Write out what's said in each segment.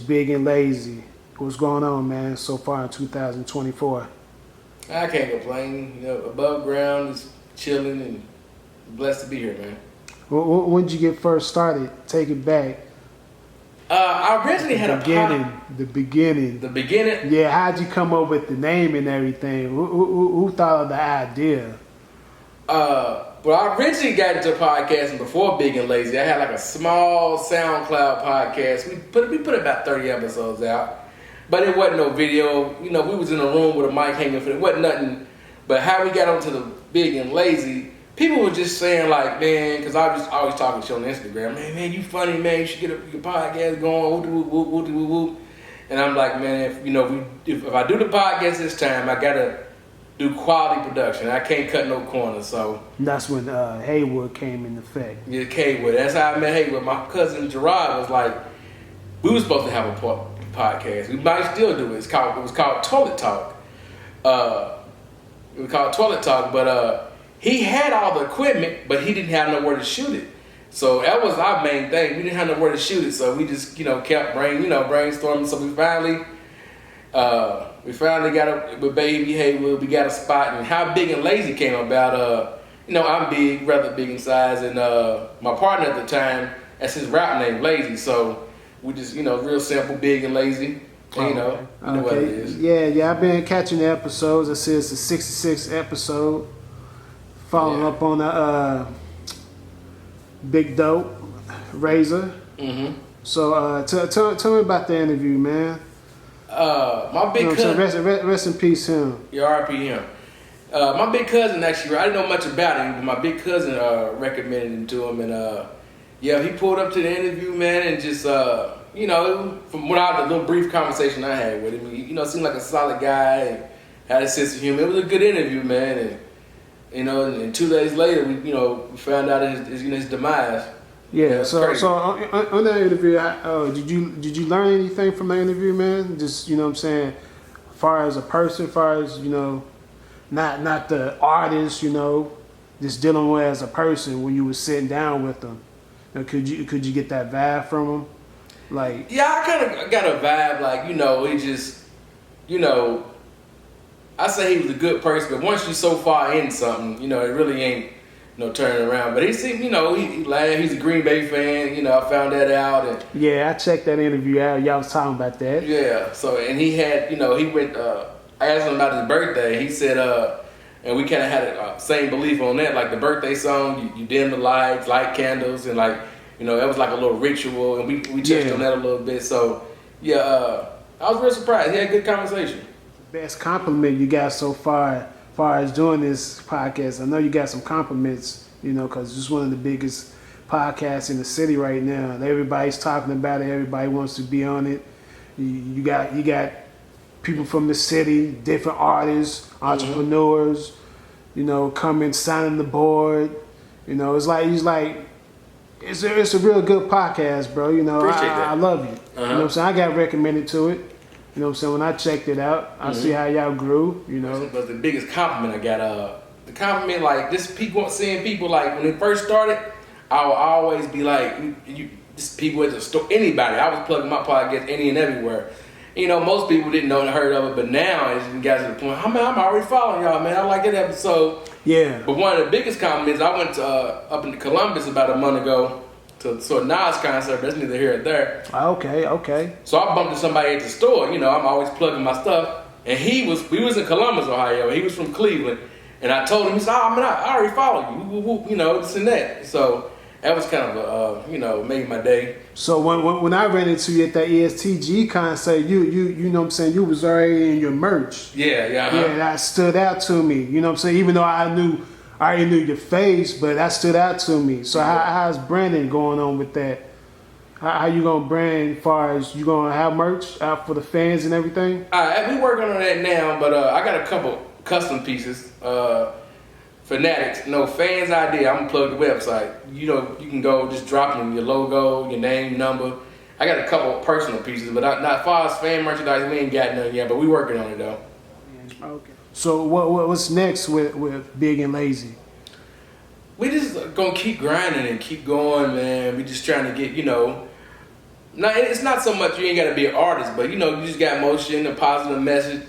Big and Lazy. What's going on, man, so far in 2024? I can't complain. Above ground, just chilling and blessed to be here, man. When did you get first started? Take it back. I originally had The beginning. The beginning? Yeah, how'd you come up with the name and everything? Who thought of the idea? Well, I originally got into podcasting before Big and Lazy. I had like a small SoundCloud podcast. We put about 30 episodes out, but it wasn't no video. We was in a room with a mic hanging for it. It wasn't nothing. But how we got onto the Big and Lazy, people were just saying like, man, because I was always talking shit on Instagram. Man, you funny, man. You should get your podcast going. Whoop. And I'm like, man, if I do the podcast this time, I gotta do quality production. I can't cut no corners. So that's when Haywood came into effect. Yeah, Haywood. That's how I met Haywood. My cousin Gerard was like, we were supposed to have a podcast. We might still do it. It was called Toilet Talk. It was called Toilet Talk, but he had all the equipment, but he didn't have nowhere to shoot it. So that was our main thing. We didn't have nowhere to shoot it, so we just kept brainstorming. So we finally got with Baby Haywood. We got a spot, and how Big and Lazy came about. I'm big, rather big in size, and my partner at the time, that's his rap name, Lazy. So we just real simple, Big and Lazy. And, you know what it is. Yeah. I've been catching the episodes. I see it's the 66th episode. Following up on the Big Dope Razor. Mm-hmm. So tell me about the interview, man. My big cousin. Rest in peace, him. Your RP him. My big cousin actually, I didn't know much about him, but my big cousin recommended him to him, and he pulled up to the interview, man, and just from what the little brief conversation I had with him, he seemed like a solid guy and had a sense of humor. It was a good interview, man, and 2 days later, we found out his demise. Yeah, so on that interview, did you learn anything from the interview, man? Just what I'm saying, as far as a person, as far as not the artist, just dealing with as a person when you were sitting down with them. Could you get that vibe from him? Like, yeah, I kind of got a vibe, like he just, I say he was a good person, but once you're so far in something, it really ain't turning around. But he seemed, he laughed. He's a Green Bay fan. I found that out. And yeah, I checked that interview out. Y'all was talking about that. Yeah. So, and he had, he went. I asked him about his birthday. He said, and we kind of had the same belief on that. Like the birthday song, you dim the lights, light candles, and like, that was like a little ritual. And we touched on that a little bit. So, I was real surprised. He had a good conversation. Best compliment you got so far as doing this podcast. I know you got some compliments, because it's one of the biggest podcasts in the city right now. And everybody's talking about it. Everybody wants to be on it. You got people from the city, different artists, entrepreneurs, coming, signing the board. It's a real good podcast, bro. Appreciate that. I love you. You know what I'm saying? I got recommended to it. You know what I'm saying? When I checked it out, I see how y'all grew, But the biggest compliment I got, the compliment, like, seeing people, like, when it first started, I would always be like, just people at the store, anybody. I was plugging my podcast any and everywhere. Most people didn't know and heard of it, but now it's got to the point, I'm already following y'all, man. I like that episode. Yeah. But one of the biggest compliments, I went to up in Columbus about a month ago, to a Nas concert, but that's neither here or there. Okay. So I bumped into somebody at the store. I'm always plugging my stuff. And we was in Columbus, Ohio. He was from Cleveland. And I told him, he said, man, I already follow you. This and that. So that was kind of, made my day. So when I ran into you at that ESTG concert, you know what I'm saying, you was already in your merch. Yeah. Yeah, that stood out to me. You know what I'm saying? Even though I already knew your face, but that stood out to me. So how's branding going on with that? How you gonna brand as far as you gonna have merch out for the fans and everything? We working on that now, but I got a couple custom pieces. Fanatics, fans idea. I'm gonna plug the website. You can go just drop in your logo, your name, number. I got a couple personal pieces, but not as far as fan merchandise. We ain't got none yet, but we working on it though. Okay. So what's next with Big and Lazy? We just gonna keep grinding and keep going, man. We just trying to get, No, it's not so much you ain't got to be an artist, but you just got motion, a positive message.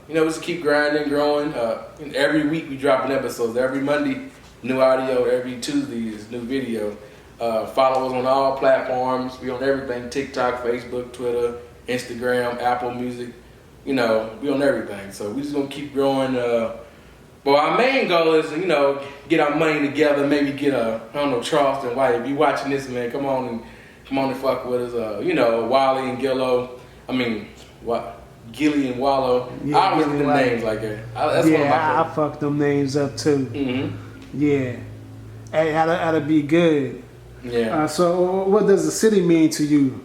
Just keep grinding, growing. And every week we dropping episodes. Every Monday, new audio. Every Tuesday is new video. Follow us on all platforms. We on everything: TikTok, Facebook, Twitter, Instagram, Apple Music. We on everything. So we just gonna keep growing. But our main goal is get our money together. Maybe get Charleston White. If you watching this, man, come on and fuck with us. Wally and Gillo. I mean, what? Gilly and Wallow. Yeah, I always get them names like that. That's one of my I fucked them names up too. Mm-hmm. Yeah. Hey, that'll be good. Yeah. So what does the city mean to you?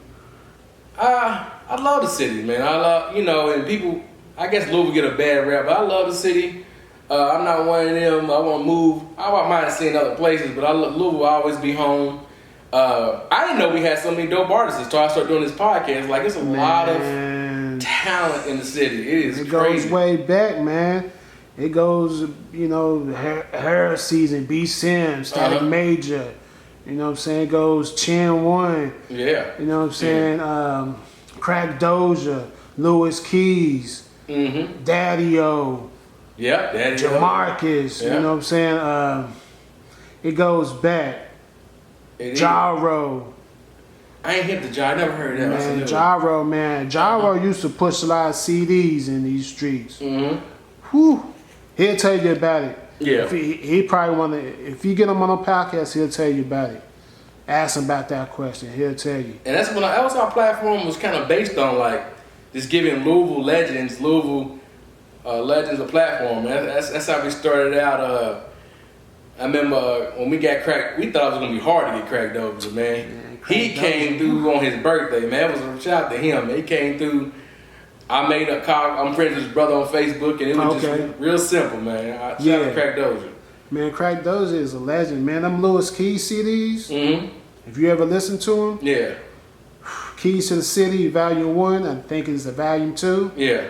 I love the city, man. I love, and people, I guess Louisville get a bad rap, but I love the city. I'm not one of them. I want to move. I might have seen other places, but Louisville will always be home. I didn't know we had so many dope artists until I started doing this podcast. Like, it's a lot of talent in the city. It goes way back, man. It goes, Heresies and B. Sims, Static Major. You know what I'm saying? It goes Chin One. Yeah. You know what I'm saying? Yeah. Crack Doja, Louis Keys, Daddy-O. Yeah, Daddy-O. Jamarcus. Yeah. You know what I'm saying? It goes back. Gyro. I ain't hit the Gyro. I never heard that. Man, Gyro, man. Gyro used to push a lot of CDs in these streets. Whew. He'll tell you about it. Yeah. He probably want to, if you get him on a podcast, he'll tell you about it. Ask him about that question. He'll tell you. And that was our platform was kind of based on, like, just giving Louisville legends a platform, man. That's how we started out. I remember when we got Crack, we thought it was going to be hard to get Crack Doja, man. He came through on his birthday, man. It was a shout out to him, man. He came through. I made a call. I'm friends with his brother on Facebook, and it was just real simple, man. Shout out to Crack Doja. Man, Crack Doja is a legend, man. Them Louis Keys CDs, if you ever listen to them, yeah. Keys to the City, Volume 1, I think it's a Volume 2. Yeah.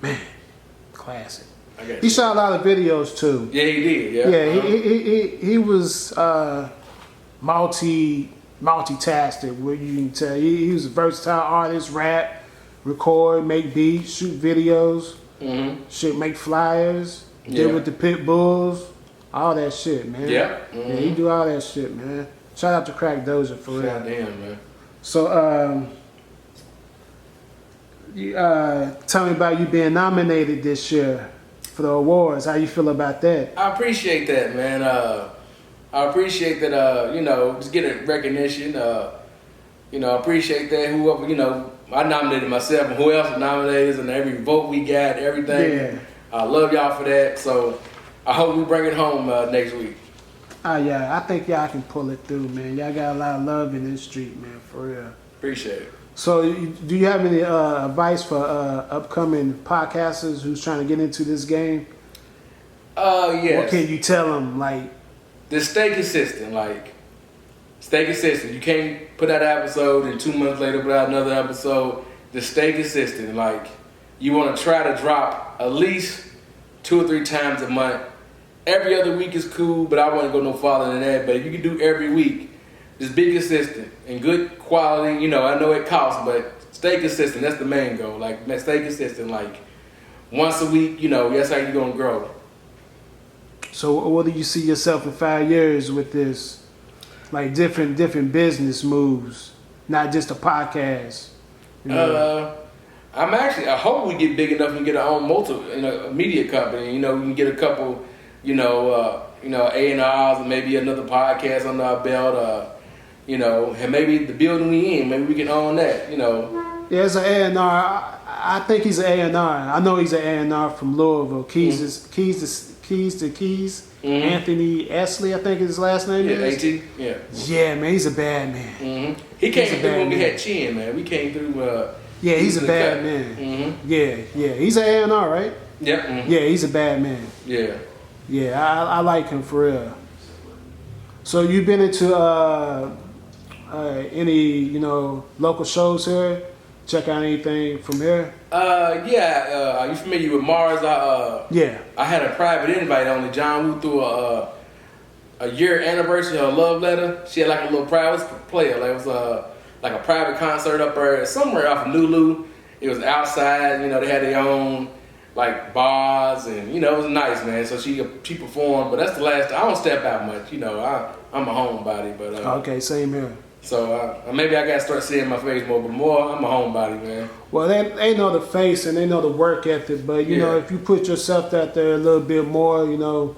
Man, classic. He shot a lot of videos too. Yeah, he did. Yeah. Yeah, he was multitasking. Where you can tell he was a versatile artist, rap, record, make beats, shoot videos, shit, make flyers, deal with the pit bulls, all that shit, man. Yeah. Yeah, he do all that shit, man. Shout out to Crack Doja for real. Shout out to him, man. So, tell me about you being nominated this year for the awards. How you feel about that? I appreciate that, man. I appreciate that, just getting recognition. I appreciate that. Whoever, I nominated myself and who else nominated us and every vote we got, everything. Yeah. I love y'all for that. So I hope we bring it home next week. Yeah, I think y'all can pull it through, man. Y'all got a lot of love in this street, man, for real. Appreciate it. So do you have any advice for upcoming podcasters who's trying to get into this game? Yes. What can you tell them, like? Just stay consistent, stay consistent. You can't put out an episode and 2 months later put out another episode. Just stay consistent. You want to try to drop at least 2 or 3 times a month. Every other week is cool, but I wouldn't go no farther than that. But if you can do every week, just be consistent and good quality. I know it costs, but stay consistent. That's the main goal. Stay consistent. Once a week, that's how you're going to grow. So what do you see yourself in 5 years with this? Different business moves, not just a podcast. I hope we get big enough and get our own media company. We can get a couple, A&Rs and maybe another podcast under our belt. And maybe the building we in, maybe we can own that. Yeah, it's an A&R. I think he's an A&R. I know he's an A&R from Louisville. Keys to Keys. Anthony Esley, I think his last name is. AT. Yeah. Yeah, man, he's a bad man. He came through when we had Chin, man. We came through. Yeah, he's a bad man. Yeah. He's an A&R, right? Yep. Yeah, he's a bad man. Yeah. Yeah, I like him for real. So you've been into any local shows here? Check out anything from here? Are you familiar with Mars? Yeah. I had a private invite only. John Woo threw a year anniversary of her love letter. She had like a little private player. Like it was like a private concert up there somewhere off of Nulu. It was outside. You know, they had their own like bars, and you know, it was nice, man. So she performed, but that's the last time. I don't step out much. You know, I'm a homebody, but okay, same here. So maybe I gotta start seeing my face more, but more I'm a homebody, man. Well, they know the face and they know the work ethic, but you know, if you put yourself out there a little bit more, you know,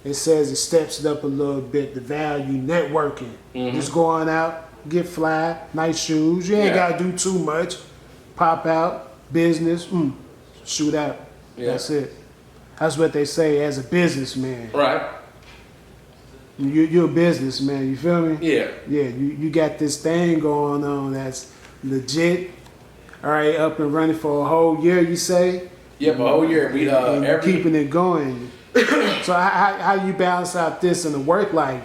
it says it steps it up a little bit. The value, networking, just going out, get fly, nice shoes. You ain't gotta do too much. Pop out, business, shoot out. Yeah. That's it. That's what they say as a businessman. Right. You're a businessman, you feel me? Yeah. Yeah, you got this thing going on that's legit. All right, up and running for a whole year, you say? Yep, a whole year. We keeping it going. So how you balance out this in the work life?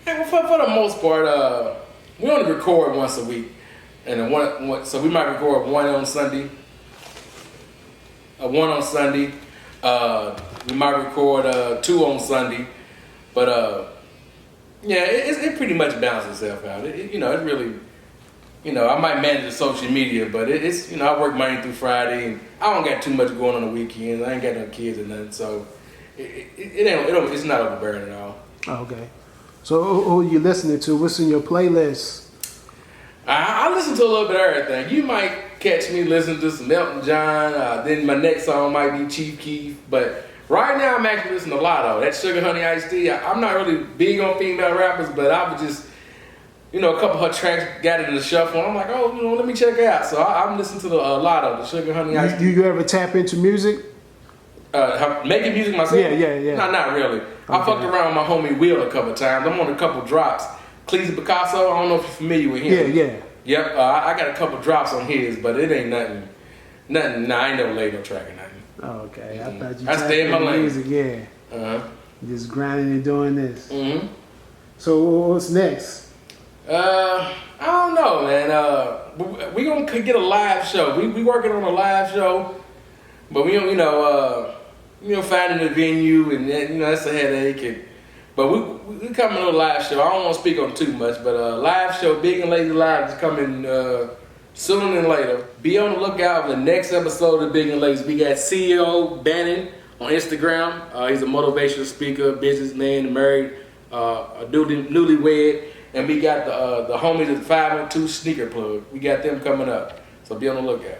Yeah, well, for the most part, we only record once a week. And then so we might record one on Sunday. One on Sunday. We might record 2 on Sunday. But yeah, it pretty much balances itself out. You know, it really, you know, I might manage the social media, but it's, you know, I work Monday through Friday, and I don't got too much going on the weekends. I ain't got no kids or nothing, so it's not overbearing at all. Okay. So who you listening to? What's in your playlist? I listen to a little bit of everything. You might catch me listening to some Elton John. Then my next song might be Chief Keef. But right now I'm actually listening to Lotto. That Sugar Honey Iced Tea. I'm not really big on female rappers, but I was just, you know, a couple of her tracks got it in the shuffle. And I'm like, oh, you know, let me check it out. So I'm listening to the Lotto, the Sugar Honey Iced Tea. You ever tap into music? Making music myself? Yeah. No, not really. Okay. I fucked around with my homie Will a couple of times. I'm on a couple drops. Cleese Picasso, I don't know if you're familiar with him. Yeah. Yep, I got a couple drops on his, but it ain't nothing. Nah, I ain't never laid no track or nothing. Oh, okay. I thought you I stay in my lane. Music, yeah. Just grinding and doing this. So what's next? I don't know, man. We gonna get a live show. We working on a live show, but we don't, you know, finding a venue and that, you know, that's a headache. But we coming on a live show. I don't want to speak on too much, but live show, Big and Lazy Live, is coming sooner than later. Be on the lookout for the next episode of Big and Lazy. We got CEO Bannon on Instagram. He's a motivational speaker, businessman, married, newlywed, and we got the homies at 512 Sneaker Plug. We got them coming up, so be on the lookout.